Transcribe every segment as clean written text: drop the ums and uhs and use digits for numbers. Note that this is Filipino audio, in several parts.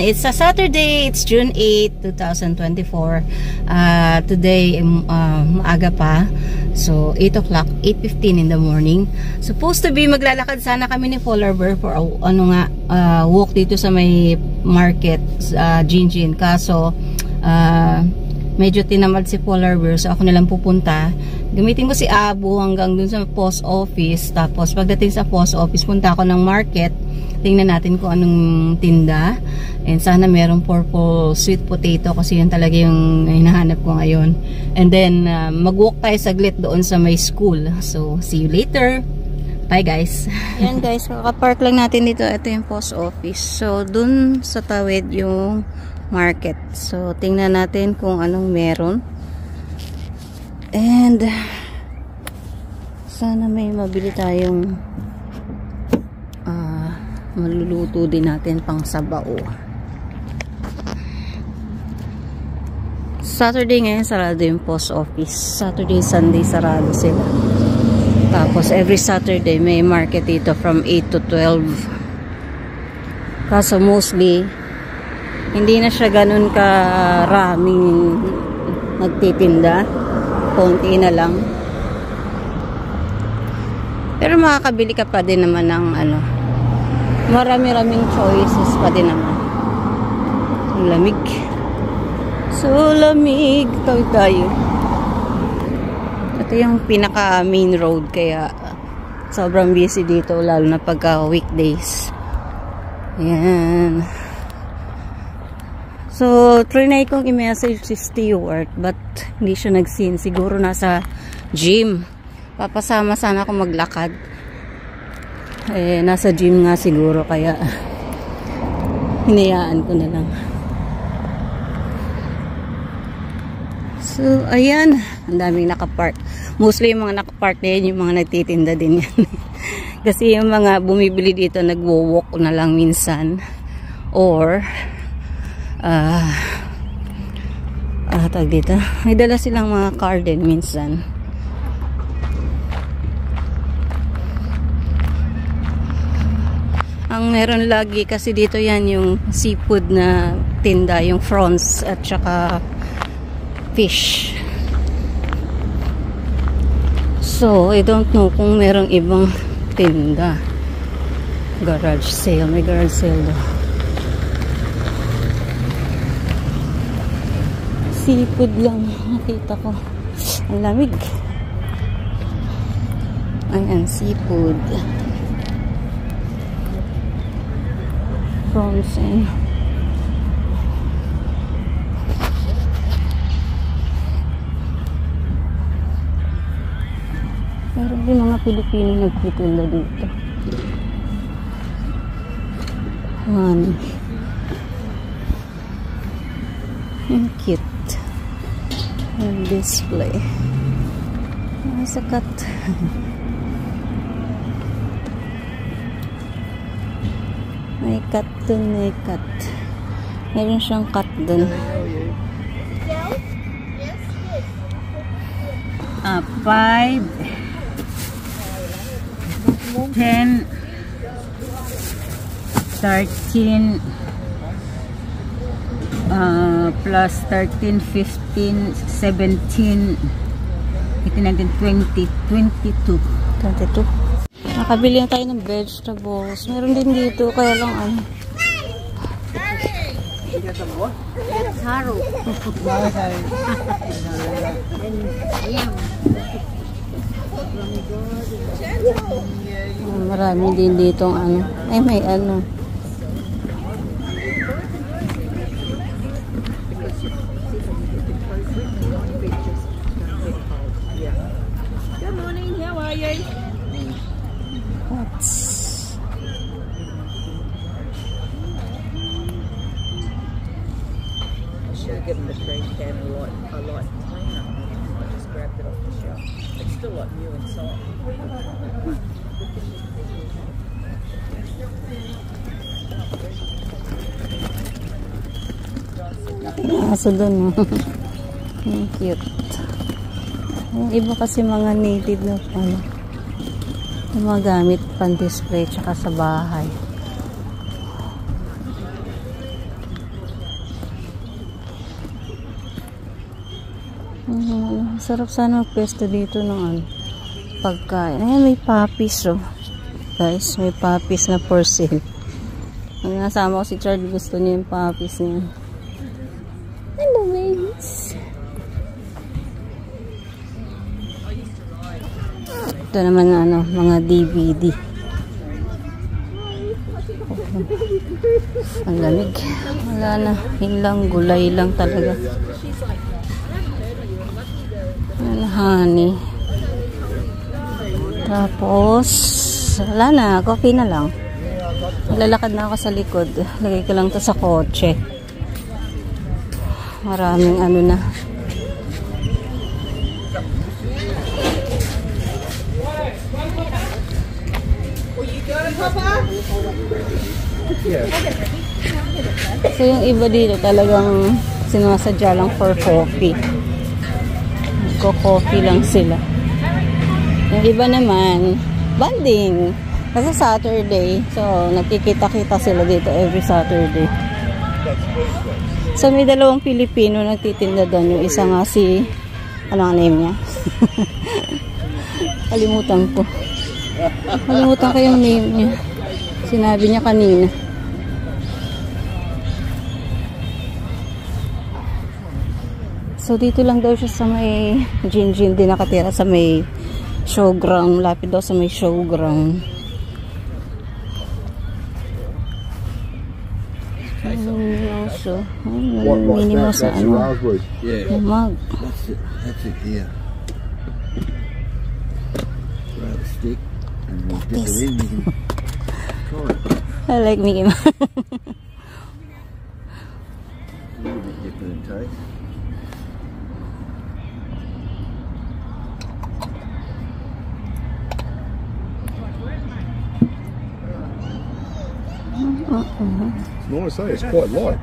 It's a Saturday. It's June 8, 2024. Today, maaga pa. So, 8 o'clock, 8:15 in the morning. Supposed to be maglalakad sana kami ni Follower for walk dito sa may market, Jinjin. Kaso, medyo tinamad si Follower. So, ako nalang pupunta. Gamitin ko si Abu hanggang dun sa post office. Tapos, pagdating sa post office, punta ako ng market. Tingnan natin kung anong tinda. And sana merong purple sweet potato kasi yun talaga yung hinahanap ko ngayon. And then, mag-walk tayo saglit doon sa may school. So, see you later. Bye guys. Yan guys, kakapark lang natin dito. Ito yung post office. So, dun sa tawid yung market. So, tingnan natin kung anong meron. And sana may mabili tayong maluluto din natin pang sabaw. Saturday ngayon sarado yung post office. Saturday, Sunday sarado sila. Tapos every Saturday may market dito from 8 to 12. Kaso mostly hindi na siya ganun karaming nagtitinda. Konti na lang. Pero makakabili ka pa din naman ng marami-raming choices pa din naman. Lamig. So lamig. Tawid tayo. Ito yung pinaka main road kaya sobrang busy dito lalo na pagka weekdays. Ayan. So, trinay kong i-message si Stewart but hindi siya nag-seen. Siguro nasa gym. Papasama sana ako maglakad. Nasa gym nga siguro kaya hinayaan ko na lang. So, ayan. Ang daming nakapark. Mostly yung mga nakapark na yan, yung mga nagtitinda din yan. Kasi yung mga bumibili dito nagwo-walk na lang minsan. Or tag dito. May dala silang mga car din minsan. Ang meron lagi kasi dito yan yung seafood na tinda, yung prawns at saka fish. So, I don't know kung merong ibang tinda. Garage sale. May garage sale daw. Seafood lang nakita ko. Ang lamig. Ayan, seafood. Prawns and meron din mga Pilipino nagtitinda dito. Ang cute. And display. Nasa cut. May cut dun, may cut. Meron siyang cut dun. 5 10 13 plus 13, 15, 17, 18, 19, 20, 22. Nakabili na tayo ng vegetables. Meron din dito, kaya lang haro. Marami din dito ay may Good morning, how are you? Should have given the trash can a lot cleaner. I just grabbed it off the shelf. It's still like new inside. Aso dun. Cute. Yung iba kasi mga native na yung mga gamit pan display tsaka sa bahay. Sarap sana magpesto dito ng ano, pagkain. Ayan, may puppies, oh. Guys, may puppies na for sale. Ang nasama ko si Charlie, gusto niya yung puppies niya. Hello, babies. Ito naman ano, mga DVD. Ang lamig. Wala na. Yun lang, gulay lang talaga. Ano, honey. Tapos, wala na. Coffee na lang. Lalakad na ako sa likod. Lagay ko lang to sa kotse. Maraming ano na. So yung iba dito talagang sinasadya lang for coffee. Coffee lang sila. Yung iba naman bonding. Kasi Saturday. So nagkikita-kita sila dito every Saturday. So may dalawang Pilipino nagtitinda doon. Yung isa nga si ano ang name niya? Kalimutan ko. Kalimutan ko yung name niya. Sinabi niya kanina. So dito lang daw siya sa may Jinjin din nakatira sa may showground. Lapit daw sa may showground. Also, minimo sa ano. Yeah. Mug. That's it here. Grab a stick and we'll dip it in. You can try it. I like Mickey Mouse. A little bit different in taste. It's nice, eh? It's quite light.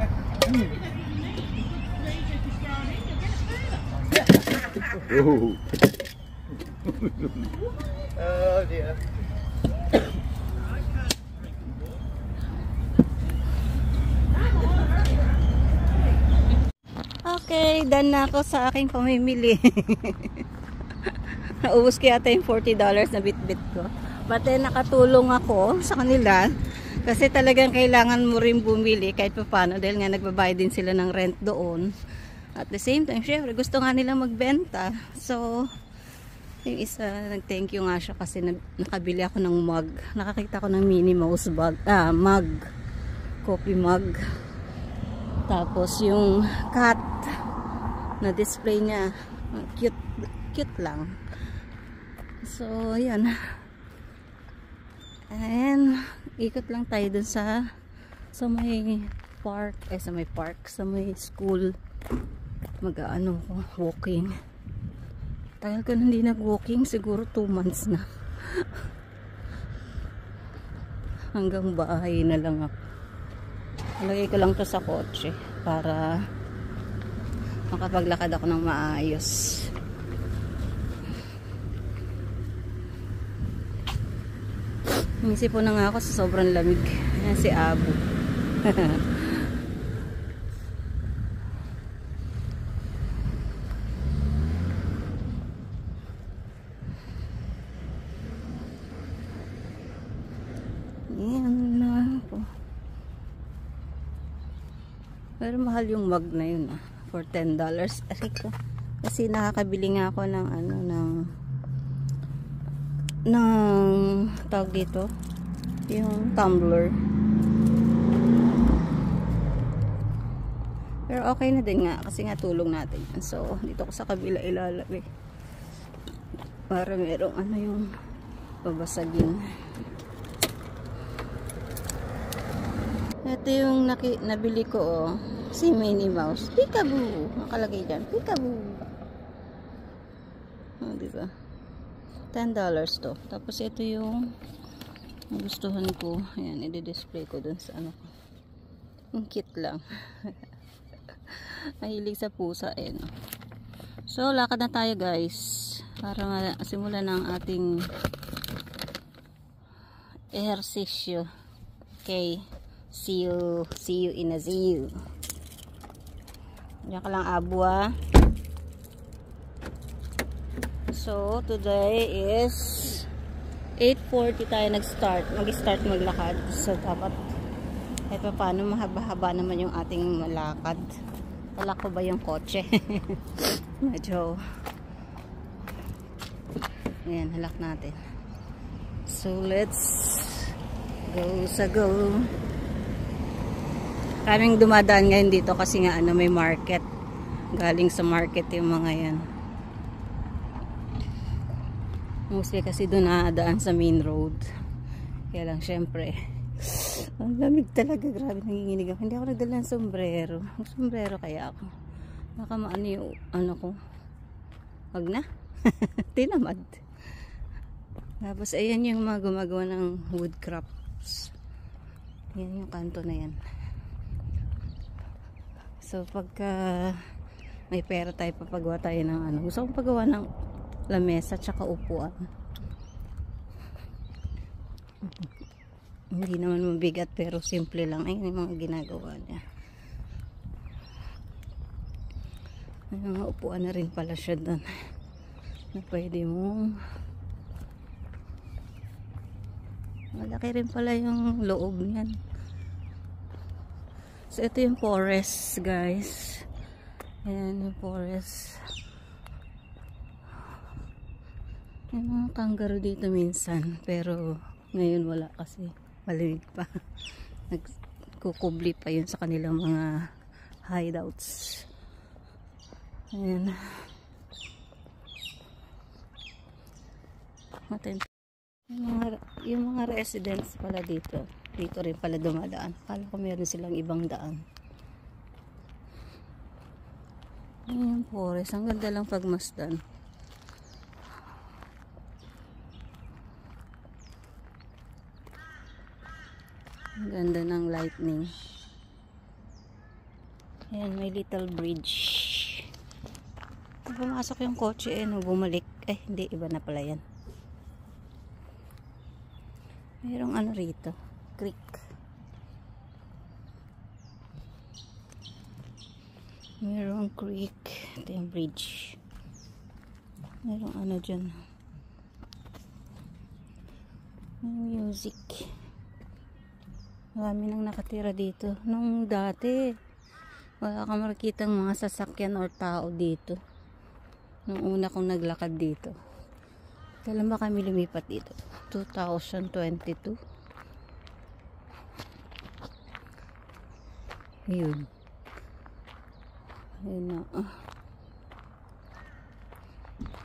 Ooh. Oh dear. Okay, done na ako sa aking pamimili. Naubos ko yata yung $40 na bit-bit ko. But then, nakatulong ako sa kanila. Kasi talagang kailangan mo rin bumili kahit pa paano. Dahil nga nagbabayad din sila ng rent doon. At the same time, syempre, gusto nga nila magbenta. So, yung isa, nag-thank you nga siya kasi nakabili ako ng mug. Nakakita ko ng Minnie Mouse mug. Coffee mug. Tapos yung cat na display niya, cute lang. So, yan. And, ikot lang tayo dun sa may park, sa may school. Mag-ano ko, walking. Tagal ko na hindi nag-walking, siguro 2 months na. Hanggang bahay na lang ako. Lagay ko lang to sa kotse para makapaglakad ako ng maayos. Inisip po na nga ako sa sobrang lamig. Ayan si Abu. Ayan na po. Pero mahal yung mug na yun for $10. Ariko. Kasi nakakabili nga ako ng ano ng tawag dito yung tumbler. Pero okay na din nga kasi nga tulong natin yan. So dito ko sa kabila ilalagay para merong ano yung babasagin. Ito yung nabili ko si Minnie Mouse. Peekaboo. Nakalagay dyan. Peekaboo. Oh, diba? $10 to. Tapos ito yung nagustuhan ko. Ayan, i-display ko dun sa ano ko. Ang cute lang. Mahilig sa pusa eh, no? So, lakad na tayo guys. Para simulan ng ating ehersisyo. Okay. See you in a zoo. Diyan ka lang, Abu, ah. So, today is 8:40 tayo mag-start maglakad. So, dapat kahit pa paano mahaba-haba naman yung ating malakad. Wala ko ba yung kotse? Medyo ayan, halak natin. So, let's go. Kaming dumadaan ngayon dito kasi nga may market. Galing sa market yung mga yan. Mostly kasi doon nadaan sa main road. Kaya lang syempre ang lamig talaga, grabe, nanginginig ako. Hindi ako nagdala ng sombrero. Sombrero kaya ako. Baka maano yung ko. Wag na. Tinamad. Tapos ayan yung mga gumagawa ng wood crafts. Yan yung kanto na yan. So pagka may pera tayo, papagawa tayo ng gusto kong pagawa ng lamesa tsaka upuan. Hindi naman mabigat pero simple lang. Ayun yung mga ginagawa niya. May mga upuan na rin pala siya doon na pwede mong malaki rin pala yung loob niyan. So ito yung forest, guys. Ayan yung forest. May mga kangaroo dito minsan, pero ngayon wala kasi malamig pa. Nagkukubli pa yun sa kanilang mga hideouts. Ayan. Yung mga residents pala dito rin pala dumadaan. Akala ko meron silang ibang daan. Ayan yung forest. Ang ganda lang pagmasdan. Ang ganda ng lightning. Ayan, may little bridge. Pumasok yung kotse bumalik. Hindi, iba na pala yan. Mayroong rito, creek. Mayroong creek. Ito yung bridge. Mayroong dyan. May music. Marami nang nakatira dito. Nung dati, wala kang makikitang mga sasakyan or tao dito. Nung una kong naglakad dito. Kailan ba kami lumipat dito? 2022. Ayun. Ayun na.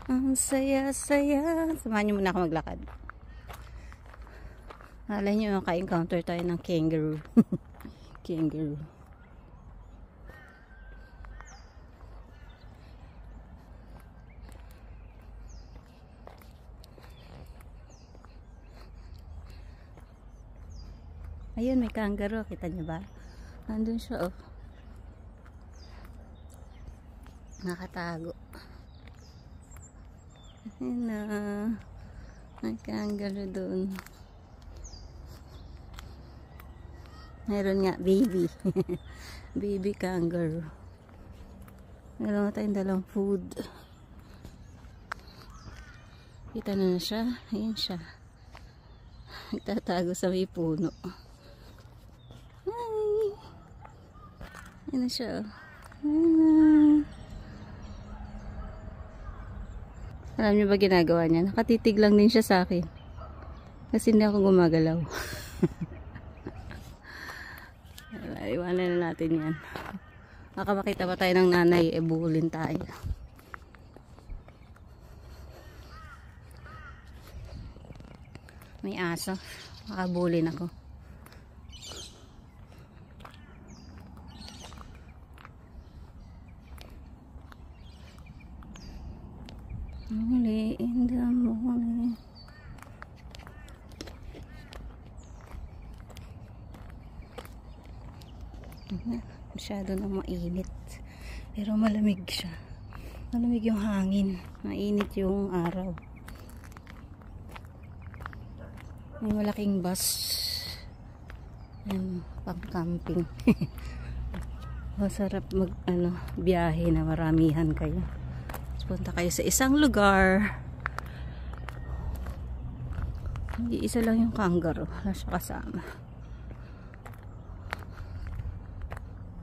Ang saya-saya. Samahan niyo muna ako maglakad. Alam niyo, maka-encounter tayo ng kangaroo. Kangaroo. Ayun, may kangaroo. Kita niyo ba? Nandun siya, nakatago. Ayun na. May kangaroo doon. Meron nga, baby. Baby kangaroo. Meron tayong dalang food. Kita na siya. Ayun siya. Nagtatago sa may puno. Hi! Ayun na siya. Alam niyo ba ginagawa niya? Nakatitig lang din siya sa akin. Kasi hindi ako gumagalaw. Iwanan na natin yan. Baka makita pa tayo ng nanay, buhulin tayo. May aso. Makabulin ako. Early in the morning. Masyado na mainit, pero malamig siya. Malamig yung hangin, mainit yung araw. May malaking bus pang camping. Masarap mag biyahe na maramihan kayo. Punta kayo sa isang lugar Isa lang yung kangaroo. Wala siya kasama.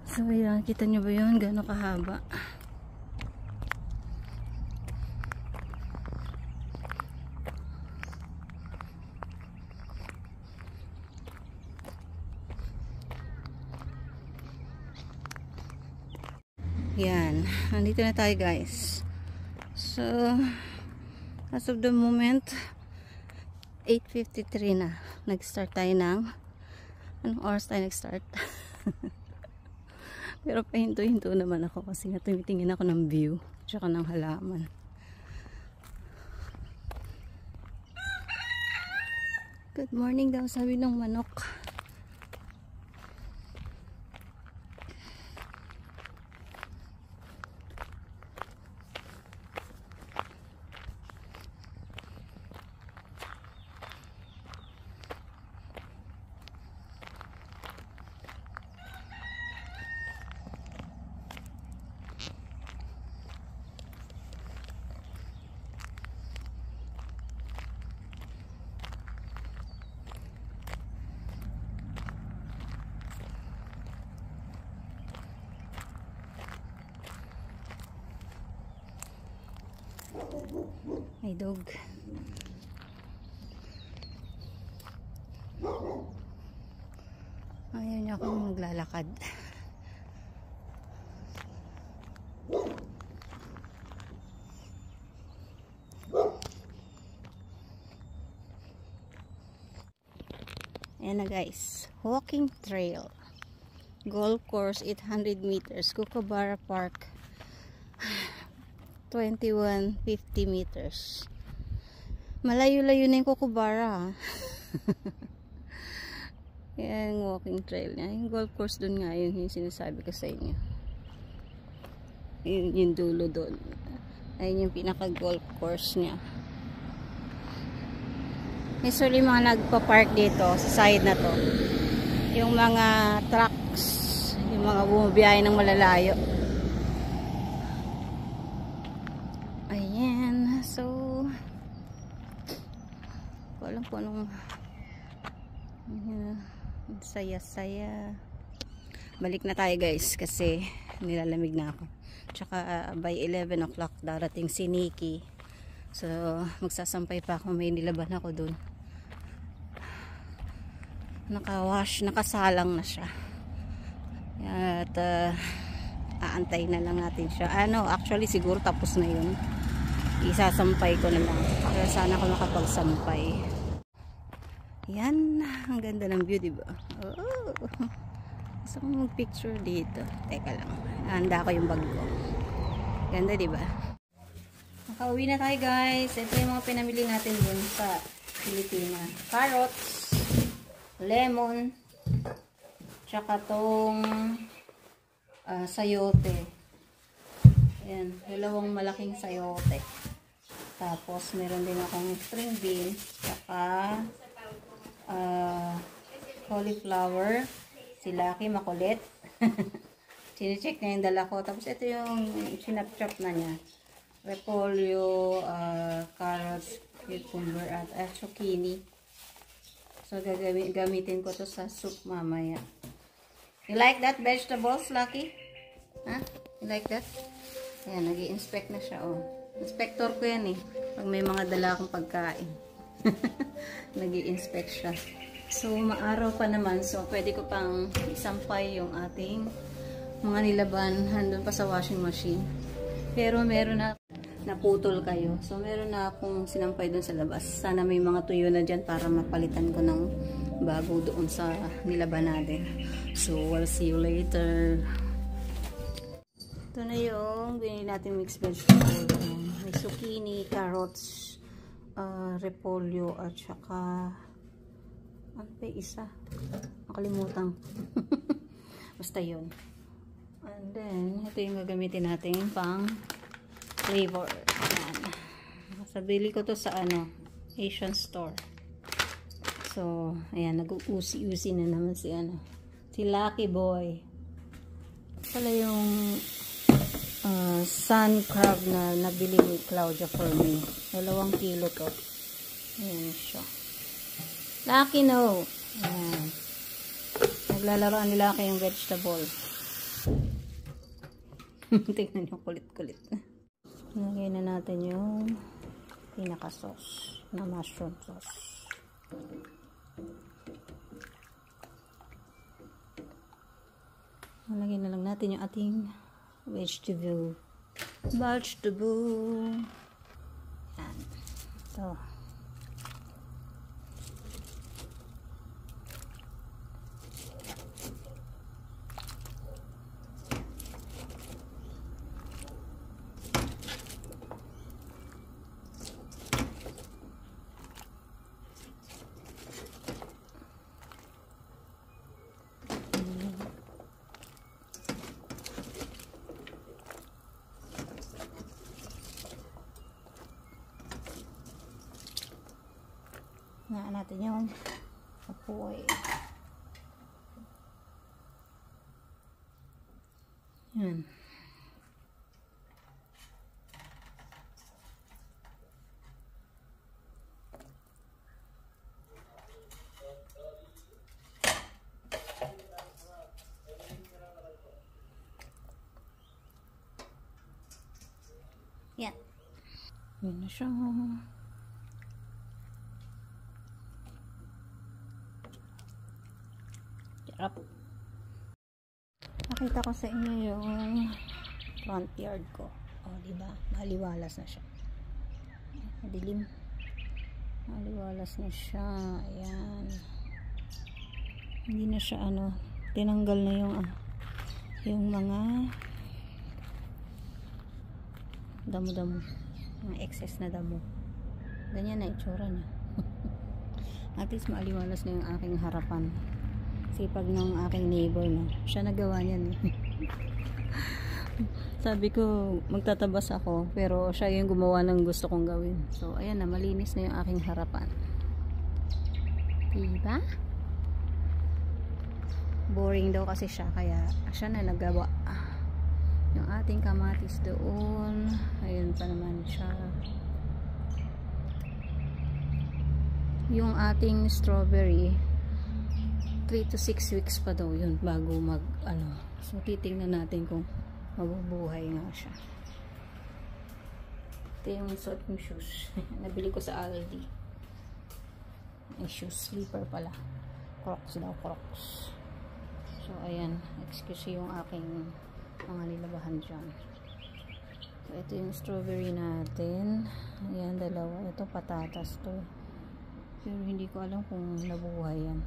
So, ayan. Kita nyo ba yun? Gano'ng kahaba? Yan. Nandito na tayo, guys. So, as of the moment, 8:53 na. Nag-start tayo ng... Anong oras tayo nag-start? Pero pahinto-hinto naman ako kasi nga tumitingin ako ng view tsaka ng halaman. Good morning daw, sabi ng manok. May dog. Ayaw niya akong maglalakad. Ayan na guys. Walking trail. Golf course 800 meters. Kookaburra Park 2150 meters. Malayo-layo na yung Kookaburra. Yan yung walking trail niya. Yung golf course dun nga yun yung sinasabi ko sa inyo. Yung dulo dun. Ayun yung pinaka-golf course niya. Usually mga nagpa-park dito sa side na to. Yung mga trucks, yung mga bumabiyahe ng malalayo. Alam ko anong saya-saya. Balik na tayo guys kasi nilalamig na ako. Tsaka by 11 o'clock darating si Nikki. So magsasampay pa ako, may nilaban ako dun. Nakawash, nakasalang na siya. At aantay na lang natin siya. Actually siguro tapos na yun. Isasampay ko na lang. Pero sana ako makapagsampay. Yan. Ang ganda ng view, diba? Oh. Gusto ko mag-picture dito. Teka lang. Handa ko yung bag ko. Ganda, diba? Nakauwi na tayo, guys. Ito yung mga pinamili natin dun sa Pilipinas. Carrots, lemon, tsaka tong sayote. Ayan. Dalawang malaking sayote. Tapos, meron din akong string beans, tsaka cauliflower, si Lucky makulit. Sine-check na yung dala ko. Tapos, ito yung chinap-chop na niya. Repolyo, carrots, cucumber, at zucchini. So, gamitin ko to sa soup mamaya. You like that vegetables, Lucky? Huh? You like that? Ayan, nag-i-inspect na siya, oh. Inspector ko yan eh. Pag may mga dala akong pagkain. Nag-i-inspect siya. So, maaraw pa naman. So, pwede ko pang isampay yung ating mga nilaban. Handun pa sa washing machine. Pero meron na naputol kayo. So, meron na akong sinampay dun sa labas. Sana may mga tuyo na dyan para mapalitan ko ng bago doon sa nilaban natin. So, we'll see you later. Ito na yung binili natin mixed vegetable. May zucchini, carrots, repolyo, at saka ano pa yung isa? Nakalimutan. Basta yun. And then, ito yung gagamitin natin pang flavor. Ayan. Sabili ko to sa Asian store. So, ayan, nag-uusi-usi na naman si Lucky Boy. Pala yung sun crab na nabili ni Claudia for me. 2 kilo to. Ayan siya. Lucky no. Ayan. Naglalaroan ni Lucky yung vegetable. Tingnan yung kulit-kulit. Nilagay na natin yung pinaka-sauce na mushroom sauce. Nilagay na lang natin yung ating vegetable. Yan. Ito. Nga natin yung apoy. Yan. Yan. Yan na siya. Sarap. Nakita ko sa inyo yung front yard ko. O, diba? Maliwalas na siya. Madilim. Maliwalas na siya. Ayan. Hindi na siya tinanggal na yung mga damo-damo. Mga excess na damo. Ganyan na itsura niya. At least maliwalas na yung aking harapan. Sipag ng aking neighbor, no? Siya nagawa niyan. Sabi ko, magtatabas ako, pero siya yung gumawa ng gusto kong gawin. So, ayan na, malinis na yung aking harapan. Diba? Boring daw kasi siya, kaya siya na nagawa. Yung ating kamatis doon, ayun pa naman siya. Yung ating strawberry, 3 to 6 weeks pa daw yun bago so titingnan natin kung mabubuhay nga siya. Ito yung suot yung shoes. Nabili ko sa Aldi. Yung shoes, slipper pala. Crocs daw, Crocs. So ayan, excuse yung aking mga nilabahan dyan. So ito yung strawberry natin. Ayan, dalawa. Ito patatas to. Pero hindi ko alam kung nabuhay yan.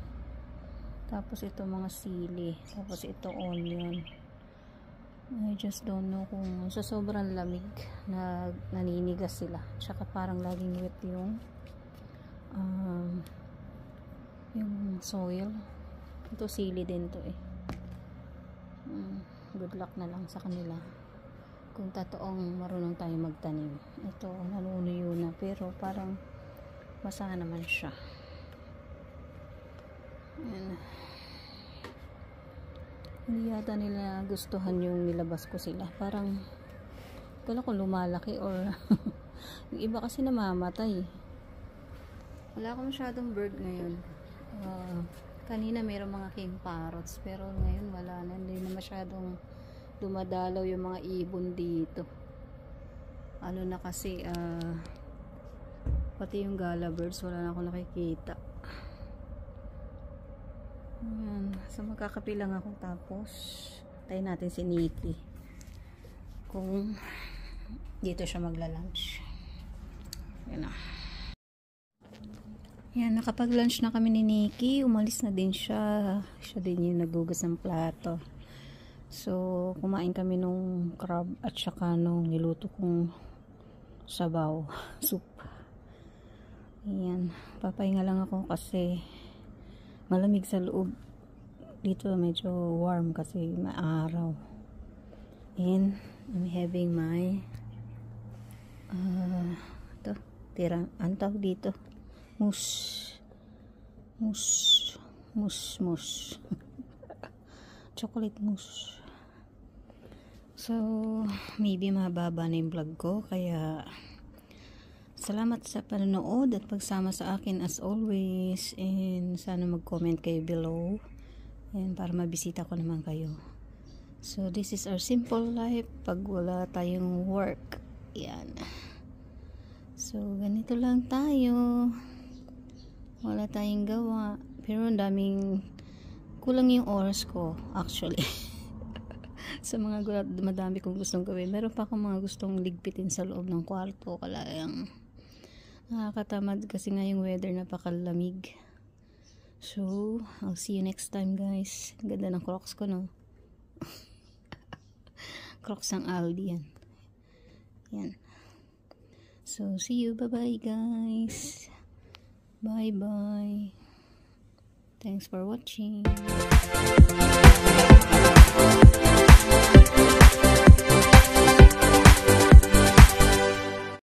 Tapos ito mga sili. Tapos ito onion. I just don't know kung sa sobrang lamig na naninigas sila. Tsaka parang laging wet yung soil. Ito sili din to eh. Good luck na lang sa kanila. Kung totoong marunong tayo magtanim. Ito nanunuyo na pero parang basa naman siya. Ayan. Hindi yata nila gustuhan yung nilabas ko sila. Parang kala ko lumalaki or yung iba kasi namamatay. Wala akong masyadong bird ngayon. Kanina mayroong mga king parrots pero ngayon wala na. Hindi na masyadong dumadalaw yung mga ibon dito. Ano na kasi pati yung gala birds wala na akong nakikita. Ayan. So magkakape lang ako tapos tayo natin si Nikki kung dito siya magla-lunch. Yan na. Yan, nakapag-lunch na kami ni Nikki. Umalis na din siya. Siya din yung nagugas ng plato. So kumain kami nung crab at saka nung niluto kong sabaw soup. Ayan, papahinga lang ako kasi malamig sa loob. Dito medyo warm kasi maaraw. And I'm having my antaw dito. Mousse. Chocolate mousse. So, maybe mababa na yung vlog ko kaya Salamat sa panonood at pagsama sa akin as always, and sana mag-comment kayo below and para mabisita ko naman kayo. So this is our simple life pag wala tayong work. Yan. So ganito lang tayo. Wala tayong gawa. Pero ang daming kulang yung oras ko actually. Sa mga madami kong gustong gawin. Meron pa akong mga gustong ligpitin sa loob ng kwarto. Kalayang nakakatamad kasi nga yung weather napakalamig. So, I'll see you next time guys. Ganda ng Crocs ko, no? Crocs ng Aldi yan. Yan. So, see you. Bye-bye guys. Bye-bye. Thanks for watching.